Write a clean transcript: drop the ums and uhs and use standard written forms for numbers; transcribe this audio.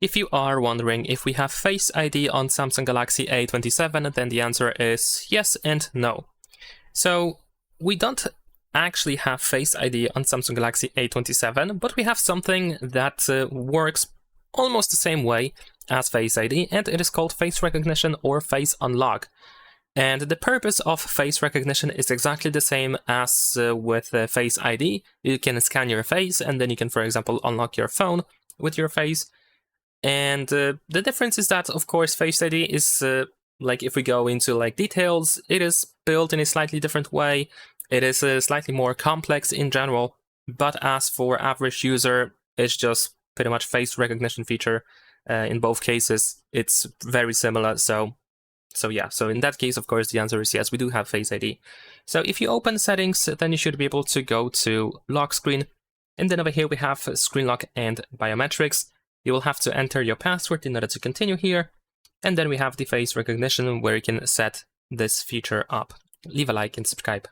If you are wondering if we have Face ID on Samsung Galaxy A27, then the answer is yes and no. So we don't actually have Face ID on Samsung Galaxy A27, but we have something that works almost the same way as Face ID, and it is called face recognition or face unlock. And the purpose of face recognition is exactly the same as with Face ID. You can scan your face, and then you can, for example, unlock your phone with your face. And the difference is that, of course, Face ID is, like, if we go into like details, it is built in a slightly different way. It is slightly more complex in general, but as for average user, it's just pretty much face recognition feature. In both cases, it's very similar. So in that case, of course, the answer is yes, we do have Face ID. So if you open settings, then you should be able to go to lock screen. And then over here we have screen lock and biometrics. You will have to enter your password in order to continue here. And then we have the face recognition where you can set this feature up. Leave a like and subscribe.